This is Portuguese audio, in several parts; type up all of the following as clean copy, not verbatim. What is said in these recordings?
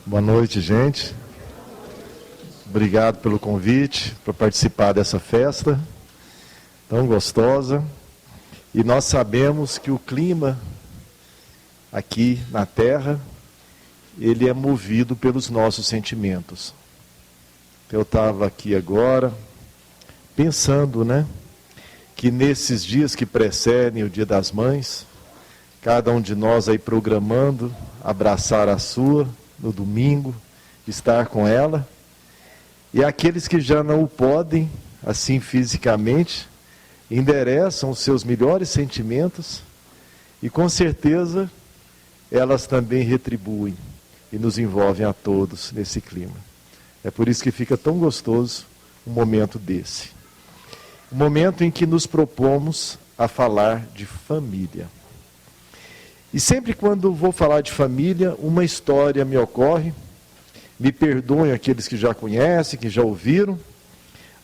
Boa noite, gente. Obrigado pelo convite para participar dessa festa tão gostosa. E nós sabemos que o clima aqui na Terra, ele é movido pelos nossos sentimentos. Eu estava aqui agora pensando, que nesses dias que precedem o Dia das Mães, cada um de nós aí programando abraçar a sua no domingo, estar com ela, e aqueles que já não o podem, assim fisicamente, endereçam os seus melhores sentimentos e com certeza elas também retribuem e nos envolvem a todos nesse clima. É por isso que fica tão gostoso um momento desse. Um momento em que nos propomos a falar de família. E sempre quando vou falar de família, uma história me ocorre. Me perdoem aqueles que já conhecem, que já ouviram,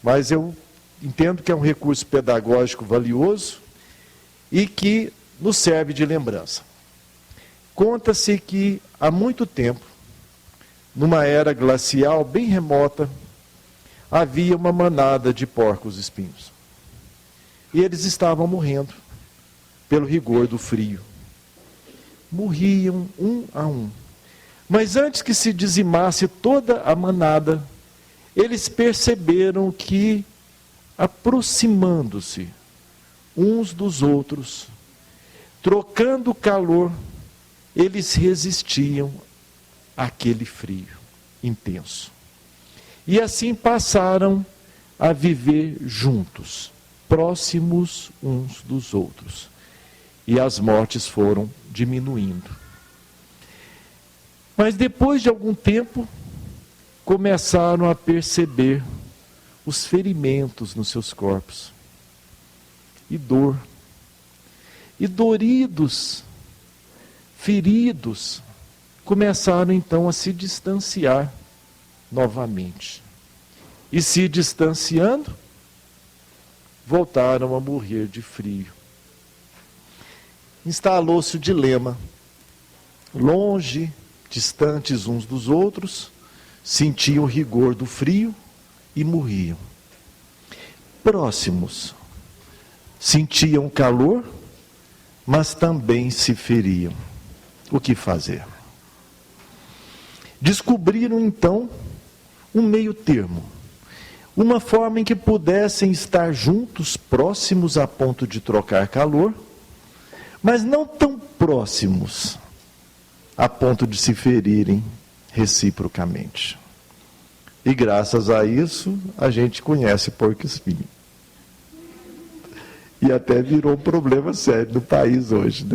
mas eu entendo que é um recurso pedagógico valioso e que nos serve de lembrança. Conta-se que há muito tempo, numa era glacial bem remota, havia uma manada de porcos-espinhos. E eles estavam morrendo pelo rigor do frio. Morriam um a um. Mas antes que se dizimasse toda a manada, eles perceberam que, aproximando-se uns dos outros, trocando calor, eles resistiam àquele frio intenso. E assim passaram a viver juntos, próximos uns dos outros. E as mortes foram diminuindo. Mas depois de algum tempo, começaram a perceber os ferimentos nos seus corpos. E dor. E doridos, feridos, começaram então a se distanciar novamente. E se distanciando, voltaram a morrer de frio. Instalou-se o dilema. Longe, distantes uns dos outros, sentiam o rigor do frio e morriam. Próximos, sentiam o calor, mas também se feriam. O que fazer? Descobriram então um meio termo, uma forma em que pudessem estar juntos, próximos a ponto de trocar calor, mas não tão próximos a ponto de se ferirem reciprocamente. E graças a isso, a gente conhece porco-espinho. E até virou um problema sério no país hoje,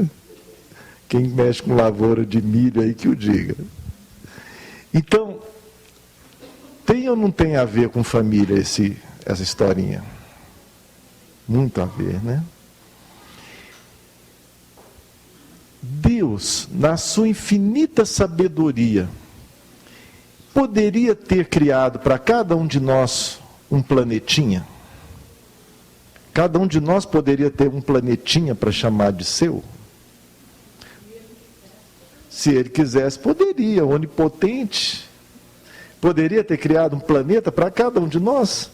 Quem mexe com lavoura de milho aí que o diga. Então, tem ou não tem a ver com família essa historinha? Muito a ver, Deus, na sua infinita sabedoria, poderia ter criado para cada um de nós um planetinha? Cada um de nós poderia ter um planetinha para chamar de seu? Se ele quisesse, poderia, onipotente. Poderia ter criado um planeta para cada um de nós?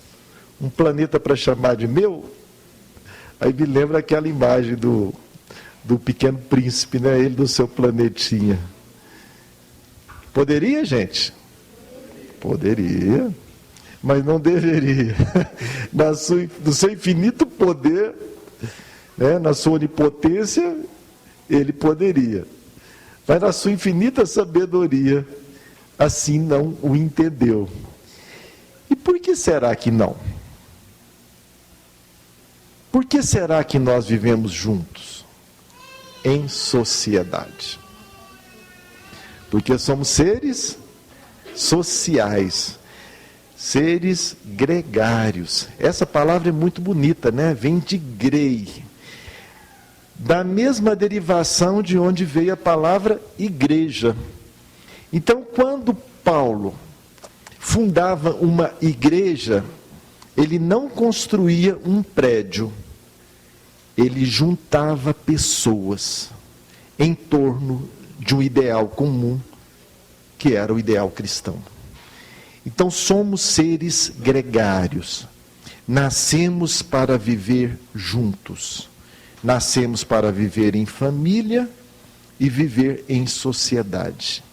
Um planeta para chamar de meu? Aí me lembra aquela imagem do Pequeno Príncipe, ele do seu planetinha. Poderia, gente? Poderia, mas não deveria. No seu infinito poder, na sua onipotência, ele poderia. Mas na sua infinita sabedoria, assim não o entendeu. E por que será que não? Por que será que nós vivemos juntos? Em sociedade. Porque somos seres sociais, seres gregários. Essa palavra é muito bonita, Vem de grei. Da mesma derivação de onde veio a palavra igreja. Então, quando Paulo fundava uma igreja, ele não construía um prédio. Ele juntava pessoas em torno de um ideal comum que era o ideal cristão. Então somos seres gregários. Nascemos para viver juntos. Nascemos para viver em família e viver em sociedade.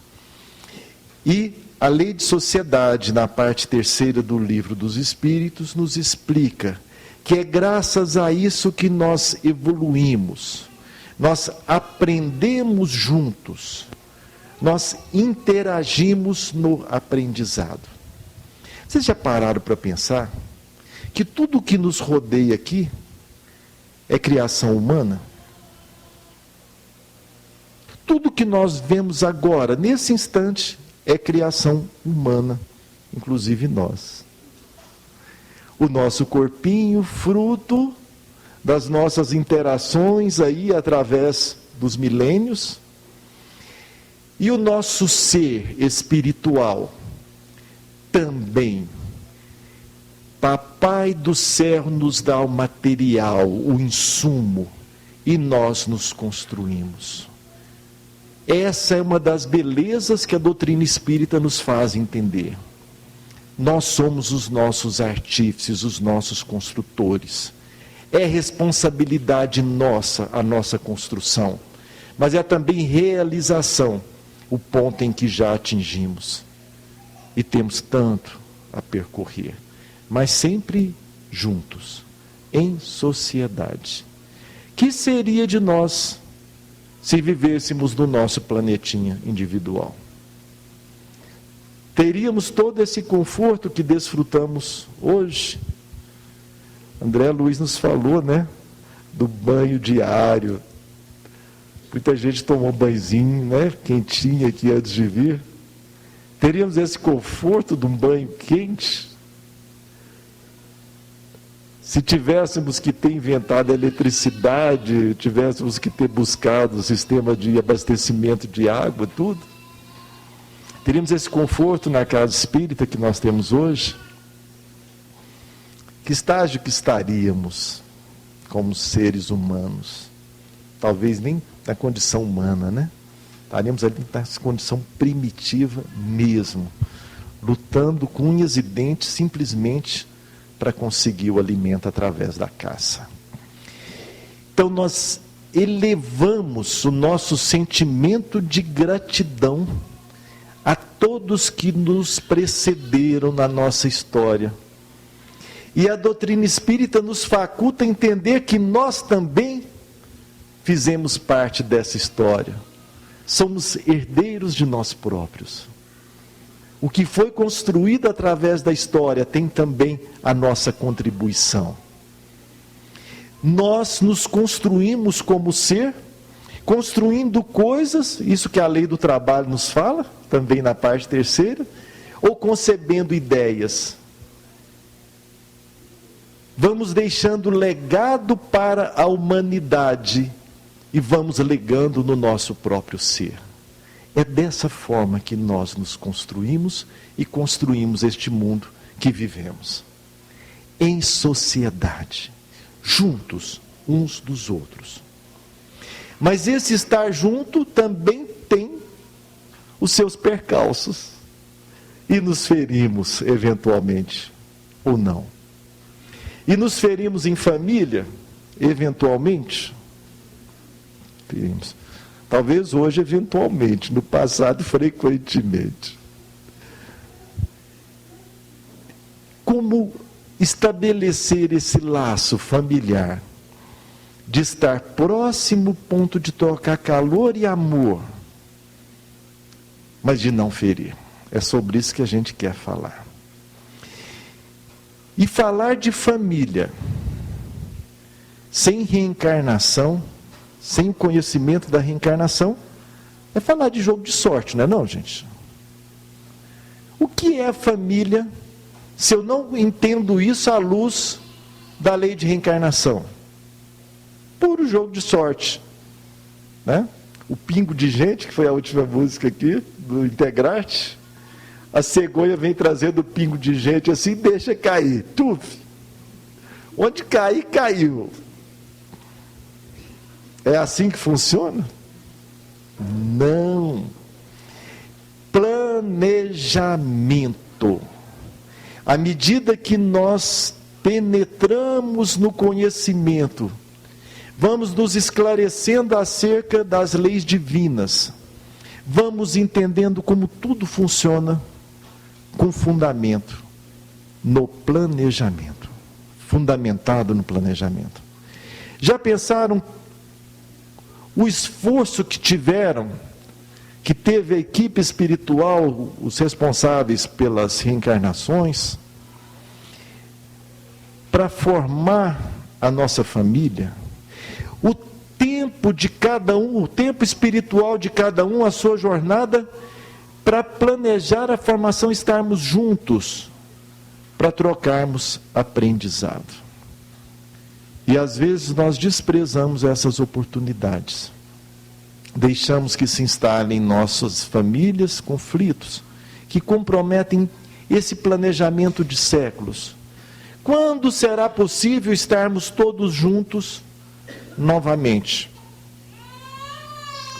E a lei de sociedade, na parte 3ª do Livro dos Espíritos, nos explica que é graças a isso que nós evoluímos. Nós aprendemos juntos. Nós interagimos no aprendizado. Vocês já pararam para pensar que tudo que nos rodeia aqui é criação humana? Tudo que nós vemos agora, nesse instante, é criação humana, inclusive nós. O nosso corpinho, fruto das nossas interações aí através dos milênios, e o nosso ser espiritual também. Papai do céu nos dá o material, o insumo, e nós nos construímos. Essa é uma das belezas que a doutrina espírita nos faz entender. Nós somos os nossos artífices, os nossos construtores. É responsabilidade nossa a nossa construção, mas é também realização, o ponto em que já atingimos. E temos tanto a percorrer, mas sempre juntos, em sociedade. Que seria de nós se vivêssemos no nosso planetinha individual? Teríamos todo esse conforto que desfrutamos hoje? André Luiz nos falou, né? Do banho diário. Muita gente tomou banhozinho, né? Quentinho aqui antes de vir. Teríamos esse conforto de um banho quente? Se tivéssemos que ter inventado a eletricidade, tivéssemos que ter buscado o sistema de abastecimento de água, tudo, teríamos esse conforto na casa espírita que nós temos hoje? Que estágio que estaríamos como seres humanos? Talvez nem na condição humana, né? Estaríamos ali nessa condição primitiva mesmo, lutando com unhas e dentes simplesmente para conseguir o alimento através da caça. Então nós elevamos o nosso sentimento de gratidão a todos que nos precederam na nossa história. E a doutrina espírita nos faculta entender que nós também fizemos parte dessa história. Somos herdeiros de nós próprios. O que foi construído através da história tem também a nossa contribuição. Nós nos construímos como ser, construindo coisas, isso que a lei do trabalho nos fala, também na parte 3ª, ou concebendo ideias. Vamos deixando legado para a humanidade e vamos legando no nosso próprio ser. É dessa forma que nós nos construímos e construímos este mundo que vivemos. Em sociedade, juntos uns dos outros. Mas esse estar junto também tem os seus percalços. E nos ferimos eventualmente, ou não. E nos ferimos em família, eventualmente. Ferimos. Talvez hoje, eventualmente, no passado, frequentemente. Como estabelecer esse laço familiar, de estar próximo, ponto de trocar calor e amor, mas de não ferir? É sobre isso que a gente quer falar. E falar de família, sem reencarnação, sem conhecimento da reencarnação, é falar de jogo de sorte, não é não, gente? O que é família, se eu não entendo isso à luz da lei de reencarnação? Puro jogo de sorte, né? O pingo de gente, que foi a última música aqui, do Integrarte, a cegonha vem trazendo o pingo de gente assim, deixa cair, tuf! Onde cair, caiu. É assim que funciona? Não. Plano planejamento. À medida que nós penetramos no conhecimento, vamos nos esclarecendo acerca das leis divinas, vamos entendendo como tudo funciona com fundamento no planejamento, fundamentado no planejamento. Já pensaram o esforço que teve a equipe espiritual, os responsáveis pelas reencarnações, para formar a nossa família? O tempo de cada um, o tempo espiritual de cada um, a sua jornada, para planejar a formação, estarmos juntos, para trocarmos aprendizado. E às vezes nós desprezamos essas oportunidades. Deixamos que se instalem em nossas famílias conflitos que comprometem esse planejamento de séculos. Quando será possível estarmos todos juntos novamente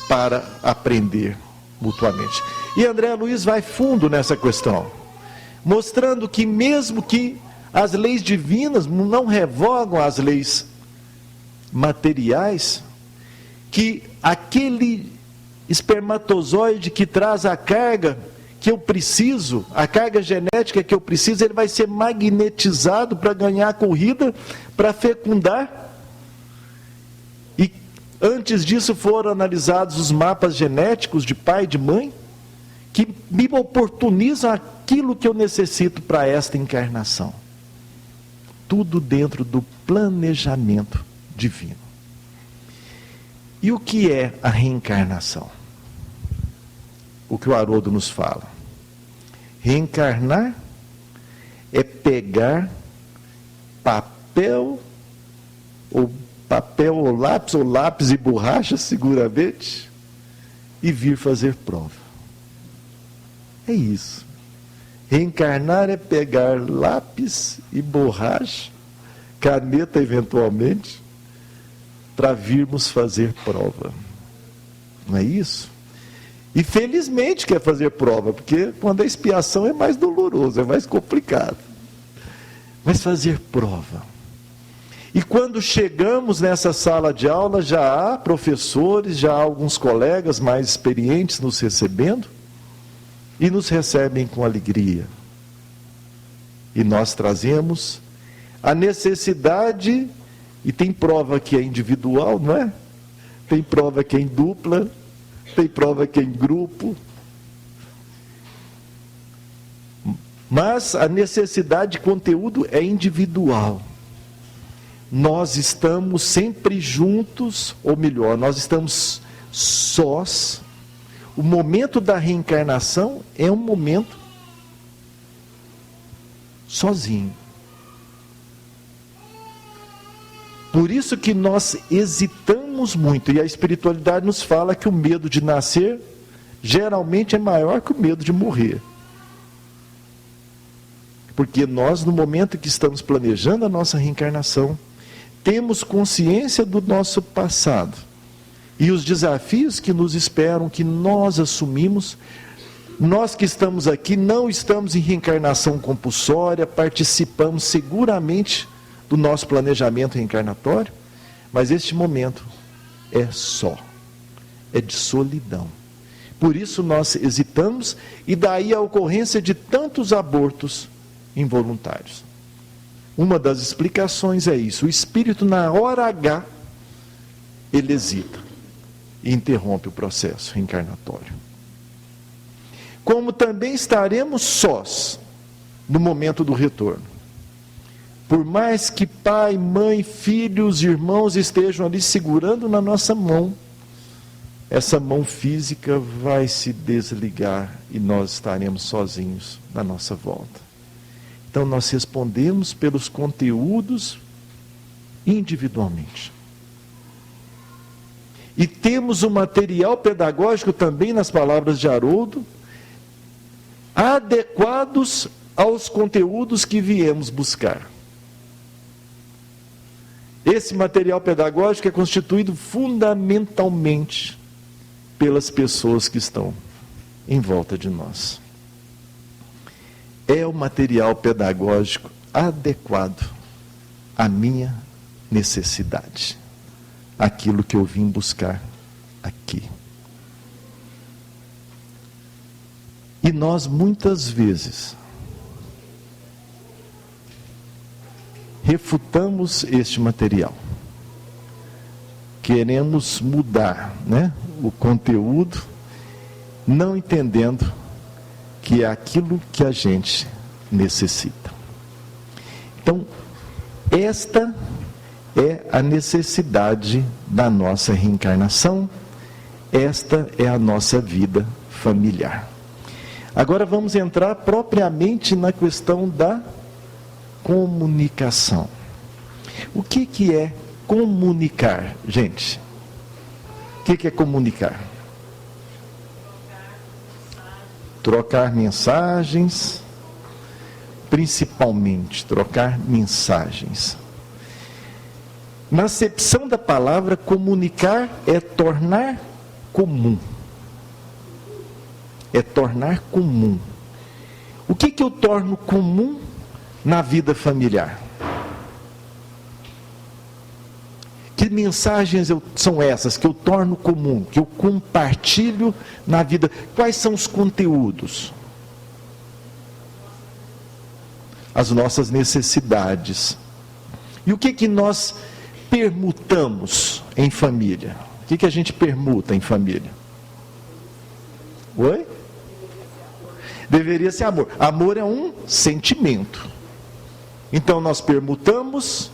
para aprender mutuamente? E André Luiz vai fundo nessa questão, mostrando que mesmo que as leis divinas não revogam as leis materiais, que aquele espermatozoide que traz a carga que eu preciso, a carga genética que eu preciso, ele vai ser magnetizado para ganhar a corrida, para fecundar. E antes disso foram analisados os mapas genéticos de pai e de mãe, que me oportunizam aquilo que eu necessito para esta encarnação. Tudo dentro do planejamento divino. E o que é a reencarnação? O que o Haroldo nos fala. Reencarnar é pegar papel ou lápis e borracha, seguramente, e vir fazer prova. É isso. Reencarnar é pegar lápis e borracha, caneta eventualmente, para virmos fazer prova. Não é isso? E felizmente quer fazer prova, porque quando a expiação é mais doloroso, é mais complicado. Mas fazer prova. E quando chegamos nessa sala de aula, já há professores, já há alguns colegas mais experientes nos recebendo, e nos recebem com alegria. E nós trazemos a necessidade, e tem prova que é individual, não é? Tem prova que é em dupla, tem prova que é em grupo. Mas a necessidade de conteúdo é individual. Nós estamos sempre juntos, ou melhor, nós estamos sós. O momento da reencarnação é um momento sozinho. Por isso que nós hesitamos muito, e a espiritualidade nos fala que o medo de nascer geralmente é maior que o medo de morrer. Porque nós, no momento que estamos planejando a nossa reencarnação, temos consciência do nosso passado e os desafios que nos esperam, que nós assumimos. Nós que estamos aqui não estamos em reencarnação compulsória, participamos seguramente do nosso planejamento reencarnatório, mas este momento é só, é de solidão. Por isso nós hesitamos, e daí a ocorrência de tantos abortos involuntários. Uma das explicações é isso: o espírito, na hora H, ele hesita e interrompe o processo reencarnatório. Como também estaremos sós no momento do retorno. Por mais que pai, mãe, filhos, irmãos estejam ali segurando na nossa mão, essa mão física vai se desligar e nós estaremos sozinhos na nossa volta. Então nós respondemos pelos conteúdos individualmente. E temos um material pedagógico também, nas palavras de Haroldo, adequados aos conteúdos que viemos buscar. Esse material pedagógico é constituído fundamentalmente pelas pessoas que estão em volta de nós. é o material pedagógico adequado à minha necessidade, aquilo que eu vim buscar aqui. E nós muitas vezes refutamos este material. Queremos mudar, né, o conteúdo, não entendendo que é aquilo que a gente necessita. Então, esta é a necessidade da nossa reencarnação, esta é a nossa vida familiar. Agora vamos entrar propriamente na questão da comunicação. O que é comunicar, gente? O que é comunicar? Trocar mensagens, principalmente trocar mensagens. Na acepção da palavra, comunicar é tornar comum. É tornar comum. O que eu torno comum na vida familiar? Que mensagens são essas que eu torno comum, que eu compartilho na vida? Quais são os conteúdos? As nossas necessidades. E o que nós permutamos em família? O que a gente permuta em família? Oi? Deveria ser amor. Amor é um sentimento. Então nós permutamos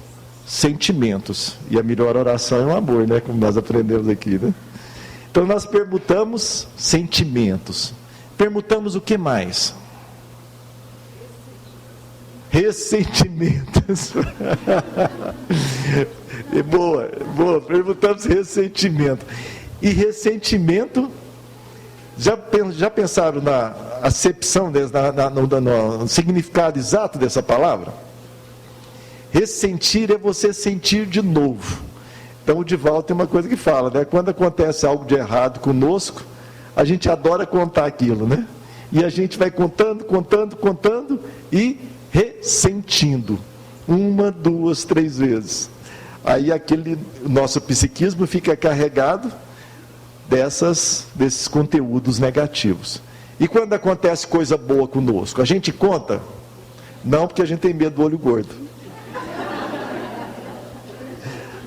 sentimentos. E a melhor oração é o amor, né? Como nós aprendemos aqui, né? Então nós permutamos sentimentos. Permutamos o que mais? Ressentimentos. Boa. Perguntamos ressentimento. E ressentimento, já pensaram na acepção, no significado exato dessa palavra? Ressentir é você sentir de novo. Então o Divaldo tem uma coisa que fala, né? Quando acontece algo de errado conosco, a gente adora contar aquilo, né? E a gente vai contando e ressentindo. 1, 2, 3 vezes. Aí aquele nosso psiquismo fica carregado desses conteúdos negativos. E quando acontece coisa boa conosco, a gente conta? Não, porque a gente tem medo do olho gordo.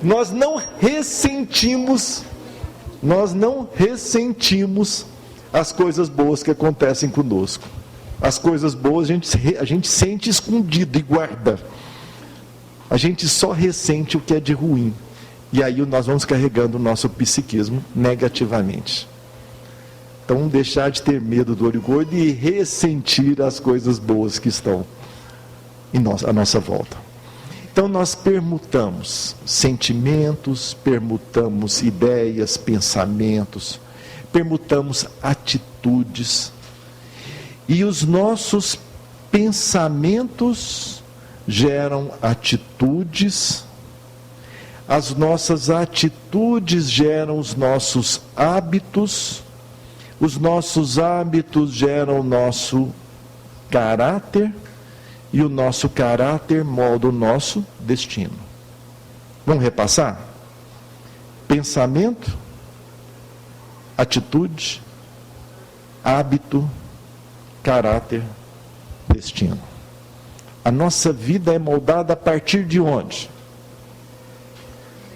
Nós não ressentimos as coisas boas que acontecem conosco. As coisas boas a gente sente escondido e guarda. A gente só ressente o que é de ruim. E aí nós vamos carregando o nosso psiquismo negativamente. Então, deixar de ter medo do olho gordo e ressentir as coisas boas que estão à nossa volta. Então, nós permutamos sentimentos, permutamos ideias, pensamentos, permutamos atitudes. E os nossos pensamentos geram atitudes, as nossas atitudes geram os nossos hábitos, os nossos hábitos geram o nosso caráter, e o nosso caráter molda o nosso destino. Vamos repassar? Pensamento, atitude, hábito, caráter, destino. A nossa vida é moldada a partir de onde?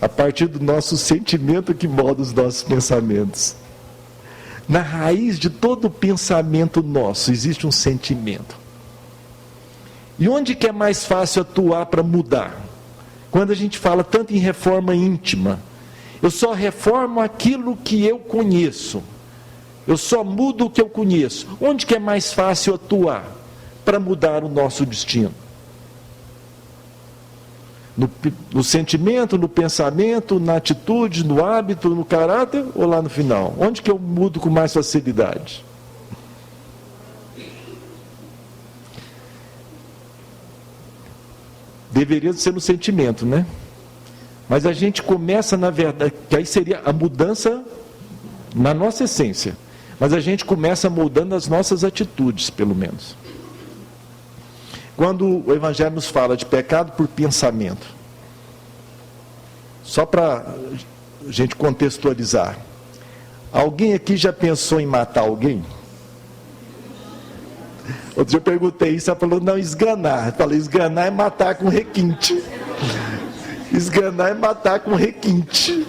A partir do nosso sentimento que molda os nossos pensamentos. Na raiz de todo pensamento nosso existe um sentimento. E onde que é mais fácil atuar para mudar? Quando a gente fala tanto em reforma íntima, eu só reformo aquilo que eu conheço. Eu só mudo o que eu conheço. Onde que é mais fácil atuar para mudar o nosso destino? No sentimento, no pensamento, na atitude, no hábito, no caráter, ou lá no final? Onde que eu mudo com mais facilidade? Deveria ser no sentimento, né? Mas a gente começa, na verdade, que aí seria a mudança na nossa essência. Mas a gente começa moldando as nossas atitudes, pelo menos. Quando o Evangelho nos fala de pecado por pensamento, só para a gente contextualizar, alguém aqui já pensou em matar alguém? Outro dia eu perguntei isso, ela falou, não, esganar. Eu falei, esganar é matar com requinte. Esganar é matar com requinte.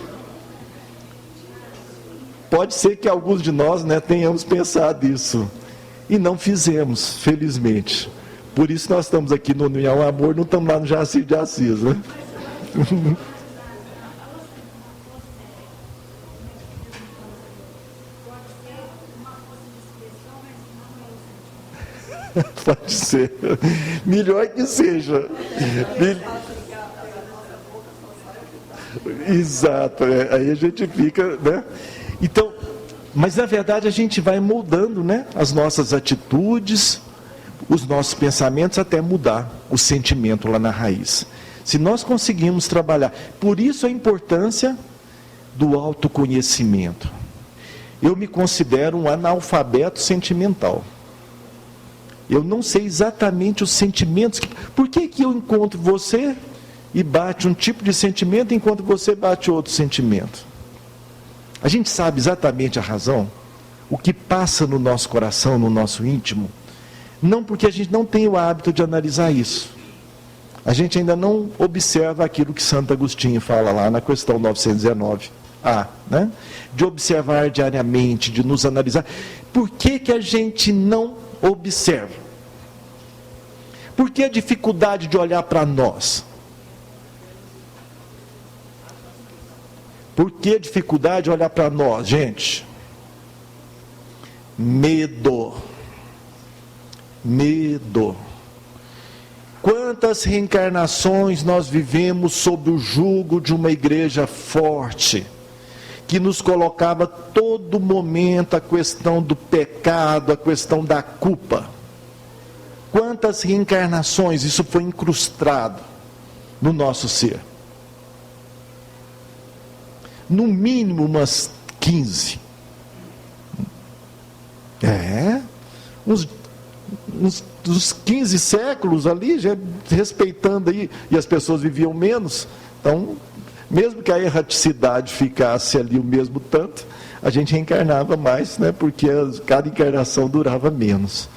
Pode ser que alguns de nós, né, tenhamos pensado isso. E não fizemos, felizmente. Por isso nós estamos aqui no União Amor, não estamos lá no Jaci de Assis, né? Pode ser. Melhor que seja. Exato. Aí a gente fica, né? Então, mas na verdade a gente vai moldando, né, as nossas atitudes, os nossos pensamentos, até mudar o sentimento lá na raiz. Se nós conseguimos trabalhar, por isso a importância do autoconhecimento. Eu me considero um analfabeto sentimental. Eu não sei exatamente os sentimentos. Por que eu encontro você e bate um tipo de sentimento, enquanto você bate outro sentimento? A gente sabe exatamente a razão, o que passa no nosso coração, no nosso íntimo, não porque a gente não tem o hábito de analisar isso. A gente ainda não observa aquilo que Santo Agostinho fala lá na questão 919a, né? De observar diariamente, de nos analisar. Por que a gente não observa? Por que a dificuldade de olhar para nós? Por que a dificuldade de olhar para nós, gente? Medo. Medo. Quantas reencarnações nós vivemos sob o jugo de uma igreja forte, que nos colocava todo momento a questão do pecado, a questão da culpa. Quantas reencarnações isso foi incrustado no nosso ser? No mínimo umas 15. Uns 15 séculos ali, já respeitando aí, e as pessoas viviam menos. Então, mesmo que a erraticidade ficasse ali o mesmo tanto, a gente reencarnava mais, né? Porque cada encarnação durava menos.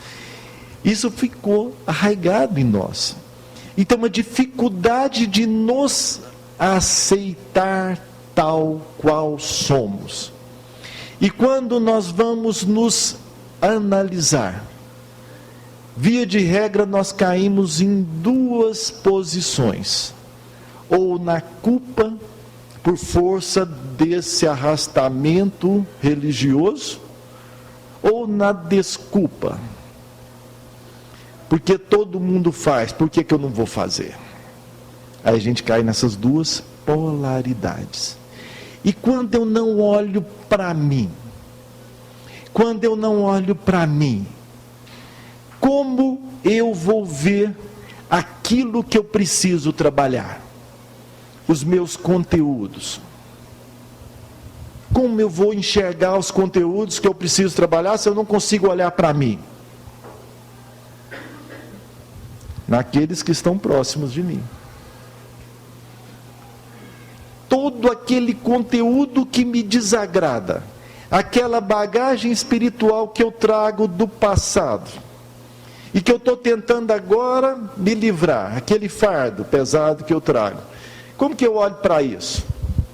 Isso ficou arraigado em nós. Então, uma dificuldade de nos aceitar tal qual somos. E quando nós vamos nos analisar, via de regra nós caímos em duas posições: ou na culpa, por força desse arrastamento religioso, ou na desculpa, porque todo mundo faz, por que eu não vou fazer? Aí a gente cai nessas duas polaridades. E quando eu não olho para mim, como eu vou ver aquilo que eu preciso trabalhar? Os meus conteúdos. Como eu vou enxergar os conteúdos que eu preciso trabalhar se eu não consigo olhar para mim? Naqueles que estão próximos de mim. Todo aquele conteúdo que me desagrada, aquela bagagem espiritual que eu trago do passado, e que eu estou tentando agora me livrar, aquele fardo pesado que eu trago. Como que eu olho para isso?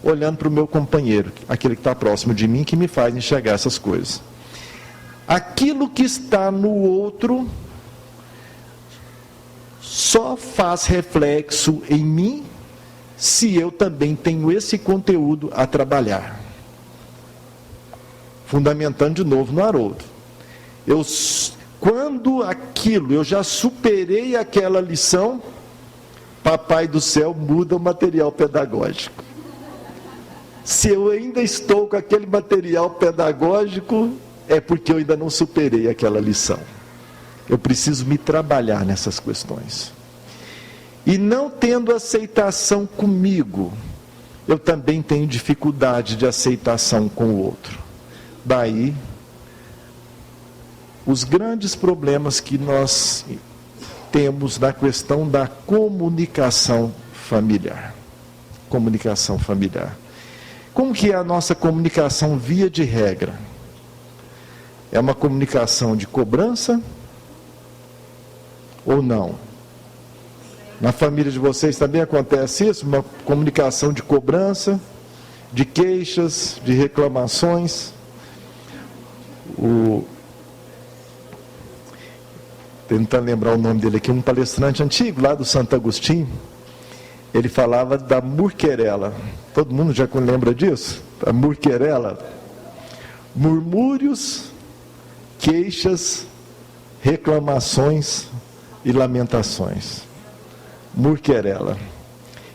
Olhando para o meu companheiro, aquele que está próximo de mim, que me faz enxergar essas coisas. Aquilo que está no outro só faz reflexo em mim se eu também tenho esse conteúdo a trabalhar. Fundamentando de novo no Haroldo. Quando aquilo, eu já superei aquela lição, Papai do Céu muda o material pedagógico. Se eu ainda estou com aquele material pedagógico, é porque eu ainda não superei aquela lição. Eu preciso me trabalhar nessas questões. E não tendo aceitação comigo, eu também tenho dificuldade de aceitação com o outro. Daí, os grandes problemas que nós temos na questão da comunicação familiar. Comunicação familiar. Como que é a nossa comunicação via de regra? É uma comunicação de cobrança ou não? Na família de vocês também acontece isso? Uma comunicação de cobrança, de queixas, de reclamações? Tentando lembrar o nome dele aqui, um palestrante antigo lá do Santo Agostinho, ele falava da murquerela. Todo mundo já lembra disso? A murquerela. Murmúrios, queixas, reclamações e lamentações. Murquerela.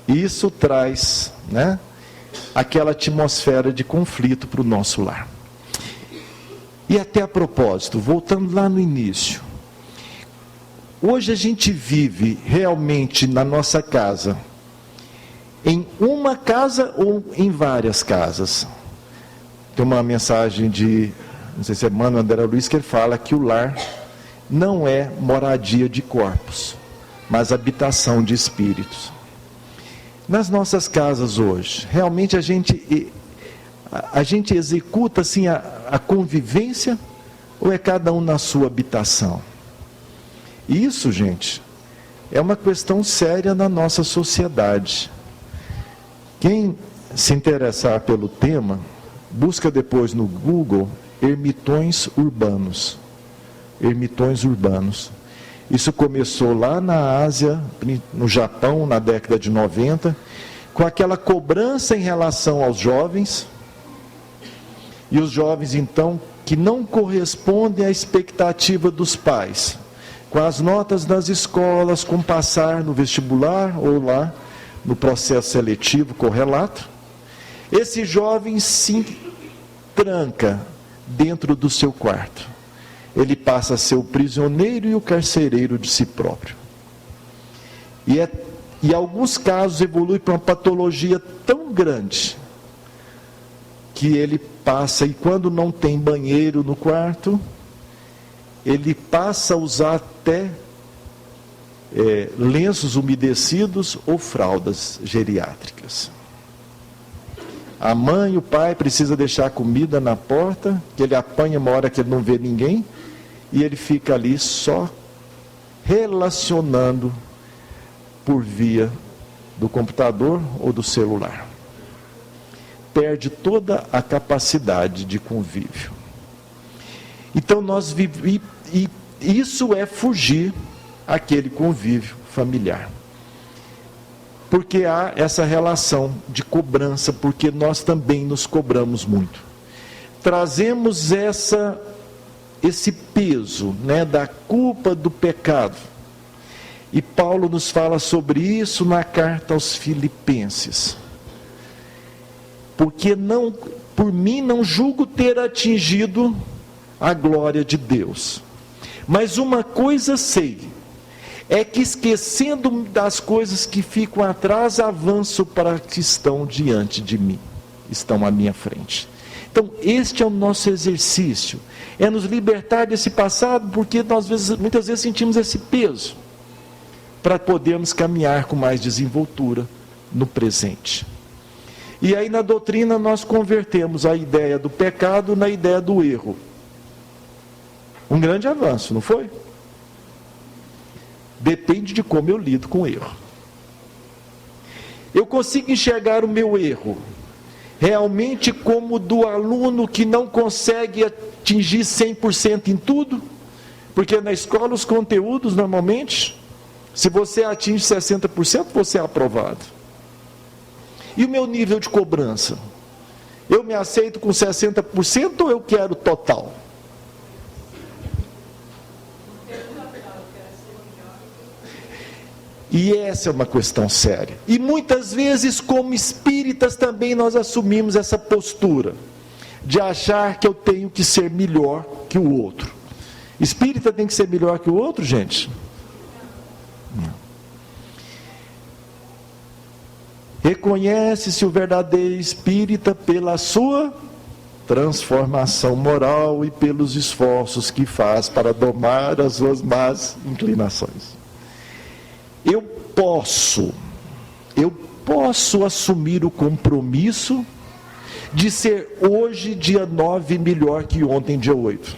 Isso traz, né, aquela atmosfera de conflito para o nosso lar. E até a propósito, voltando lá no início, hoje a gente vive realmente na nossa casa, em uma casa ou em várias casas? Tem uma mensagem de, não sei se é Mano André Luiz, que ele fala que o lar não é moradia de corpos, mas habitação de espíritos. Nas nossas casas hoje, realmente a gente executa assim a convivência, ou é cada um na sua habitação? Isso, gente, é uma questão séria na nossa sociedade. Quem se interessar pelo tema, busca depois no Google ermitões urbanos. Ermitões urbanos. Isso começou lá na Ásia, no Japão, na década de 90, com aquela cobrança em relação aos jovens. E os jovens, então, que não correspondem à expectativa dos pais, com as notas das escolas, com passar no vestibular ou lá no processo seletivo correlato, esse jovem se tranca dentro do seu quarto. Ele passa a ser o prisioneiro e o carcereiro de si próprio. E em alguns casos evolui para uma patologia tão grande que ele passa, e quando não tem banheiro no quarto, ele passa a usar até lenços umedecidos ou fraldas geriátricas. A mãe e o pai precisam deixar a comida na porta, que ele apanha uma hora que ele não vê ninguém, e ele fica ali só relacionando por via do computador ou do celular. Perde toda a capacidade de convívio. Então isso é fugir aquele convívio familiar. Porque há essa relação de cobrança, porque nós também nos cobramos muito. Trazemos esse peso, né, da culpa do pecado. E Paulo nos fala sobre isso na carta aos Filipenses. Porque por mim não julgo ter atingido a glória de Deus. Mas uma coisa sei, é que esquecendo das coisas que ficam atrás, avanço para que estão diante de mim, estão à minha frente. Então, este é o nosso exercício, é nos libertar desse passado, porque muitas vezes sentimos esse peso, para podermos caminhar com mais desenvoltura no presente. E aí na doutrina nós convertemos a ideia do pecado na ideia do erro. Um grande avanço, não foi? Depende de como eu lido com o erro. Eu consigo enxergar o meu erro realmente como do aluno que não consegue atingir 100% em tudo, porque na escola os conteúdos normalmente, se você atinge 60%, você é aprovado. E o meu nível de cobrança? Eu me aceito com 60% ou eu quero total? E essa é uma questão séria. E muitas vezes, como espíritas, também nós assumimos essa postura de achar que eu tenho que ser melhor que o outro. Espírita tem que ser melhor que o outro, gente? Não. Reconhece-se o verdadeiro espírita pela sua transformação moral e pelos esforços que faz para domar as suas más inclinações. eu posso assumir o compromisso de ser hoje, dia 9, melhor que ontem, dia 8.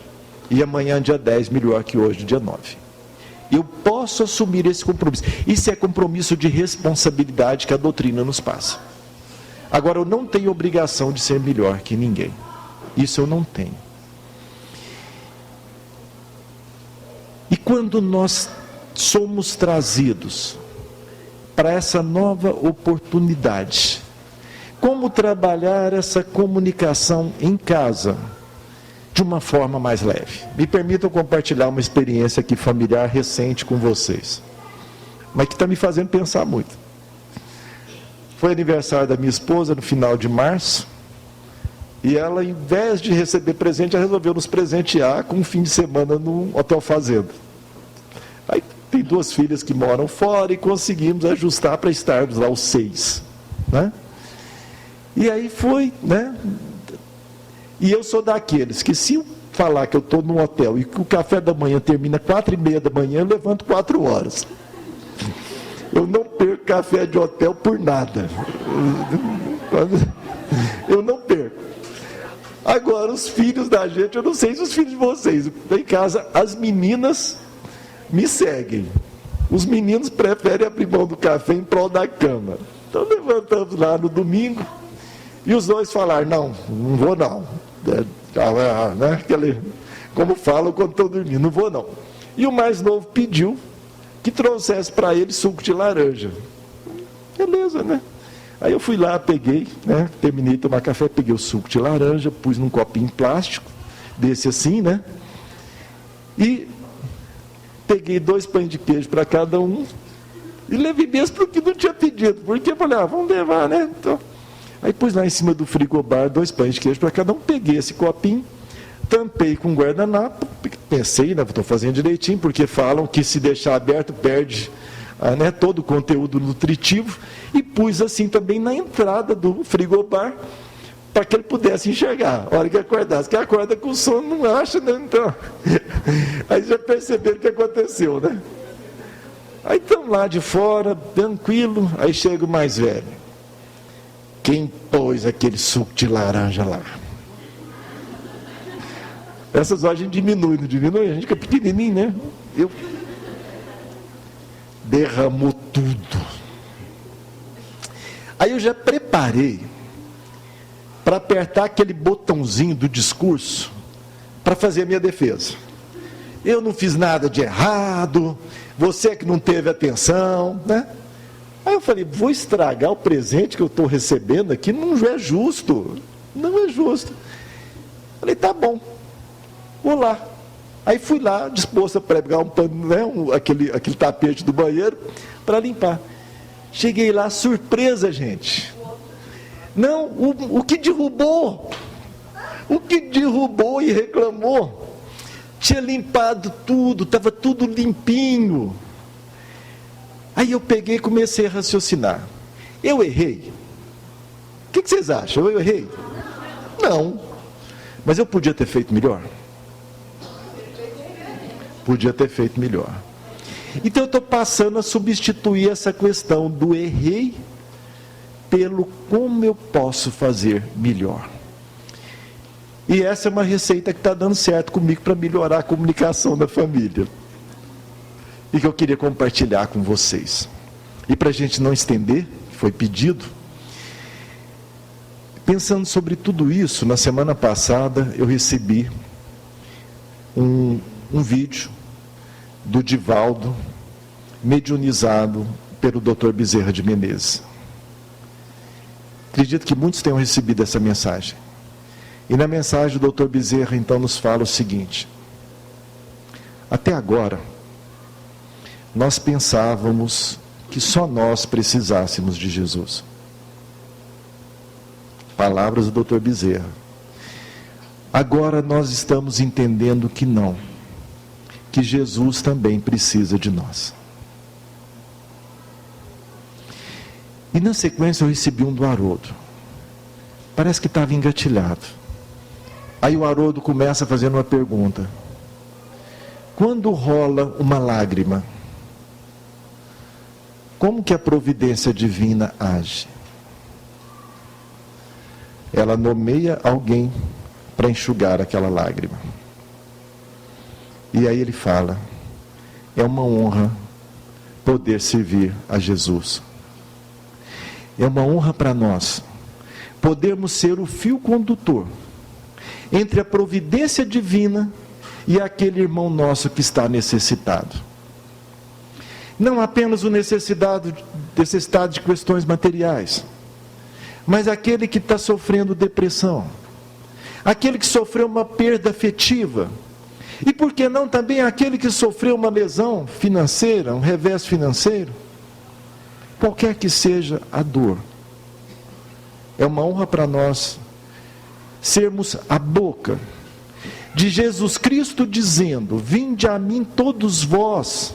E amanhã, dia 10, melhor que hoje, dia 9. Eu posso assumir esse compromisso. Isso é compromisso de responsabilidade que a doutrina nos passa. Agora, eu não tenho obrigação de ser melhor que ninguém. Isso eu não tenho. E quando nós somos trazidos para essa nova oportunidade, como trabalhar essa comunicação em casa de uma forma mais leve? Me permitam compartilhar uma experiência aqui familiar recente com vocês, mas que está me fazendo pensar muito. Foi aniversário da minha esposa no final de março, e ela, em vez de receber presente, ela resolveu nos presentear com um fim de semana no Hotel Fazenda. Aí tem 2 filhas que moram fora e conseguimos ajustar para estarmos lá os 6, né? E aí foi, né? E eu sou daqueles que, se eu falar que eu estou num hotel e que o café da manhã termina 4h30 da manhã, eu levanto 4 horas. Eu não perco café de hotel por nada. Eu não perco. Agora, os filhos da gente, eu não sei se os filhos de vocês, em casa, as meninas me seguem. Os meninos preferem abrir mão do café em prol da cama. Então, levantamos lá no domingo, e os 2 falaram, não vou não. Né? Como falam quando estão dormindo, não vou não. E o mais novo pediu que trouxesse para ele suco de laranja. Beleza, né? Aí eu fui lá, peguei, né? Terminei de tomar café, peguei o suco de laranja, pus num copinho plástico, desse assim, né? E peguei 2 pães de queijo para cada um, e levei mesmo para o que não tinha pedido, porque eu falei, vamos levar, né? Então, aí pus lá em cima do frigobar 2 pães de queijo para cada um, peguei esse copinho, tampei com guardanapo, pensei, né, estou fazendo direitinho, porque falam que se deixar aberto perde né, todo o conteúdo nutritivo, e pus assim também na entrada do frigobar, para que ele pudesse enxergar, a hora que acordasse, que acorda com sono, não acha, né? Então, aí já perceberam o que aconteceu, né? Aí estamos lá de fora, tranquilo, aí chega o mais velho. Quem pôs aquele suco de laranja lá? Essas horas a gente diminui, não diminui? A gente fica pequenininho, né? Derramou tudo. Aí eu já preparei para apertar aquele botãozinho do discurso para fazer a minha defesa. Eu não fiz nada de errado, você que não teve atenção, né? Aí eu falei, vou estragar o presente que eu estou recebendo aqui, não é justo, não é justo. Falei, tá bom, vou lá. Aí fui lá, disposto a pegar um pano, né, aquele tapete do banheiro, para limpar. Cheguei lá, surpresa, gente. Não, o que derrubou e reclamou, tinha limpado tudo, estava tudo limpinho. Aí eu peguei e comecei a raciocinar. Eu errei? O que vocês acham? Eu errei? Não. Mas eu podia ter feito melhor? Podia ter feito melhor. Então eu estou passando a substituir essa questão do errei pelo como eu posso fazer melhor. E essa é uma receita que está dando certo comigo para melhorar a comunicação da família. E que eu queria compartilhar com vocês. E para a gente não estender, foi pedido, pensando sobre tudo isso, na semana passada eu recebi um vídeo do Divaldo, mediunizado pelo Dr. Bezerra de Menezes. Acredito que muitos tenham recebido essa mensagem. E na mensagem o Dr. Bezerra então nos fala o seguinte: até agora nós pensávamos que só nós precisássemos de Jesus. Palavras do Dr. Bezerra. Agora nós estamos entendendo que não, que Jesus também precisa de nós. E na sequência eu recebi um do Haroldo. Parece que estava engatilhado. Aí o Haroldo começa fazendo uma pergunta: quando rola uma lágrima, Como que a providência divina age? Ela nomeia alguém para enxugar aquela lágrima. E aí ele fala: é uma honra poder servir a Jesus. É uma honra para nós podermos ser o fio condutor entre a providência divina e aquele irmão nosso que está necessitado. Não apenas o necessitado de questões materiais, mas aquele que está sofrendo depressão, aquele que sofreu uma perda afetiva, e por que não também aquele que sofreu uma lesão financeira, um revés financeiro. Qualquer que seja a dor, é uma honra para nós sermos a boca de Jesus Cristo dizendo: vinde a mim todos vós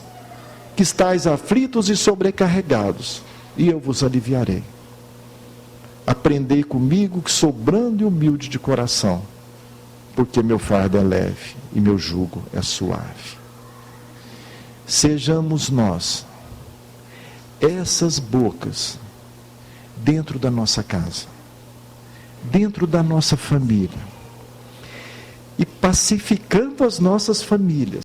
que estáis aflitos e sobrecarregados, e eu vos aliviarei. Aprendei comigo, que sou brando e humilde de coração, porque meu fardo é leve e meu jugo é suave. Sejamos nós essas bocas dentro da nossa casa, dentro da nossa família, e pacificando as nossas famílias,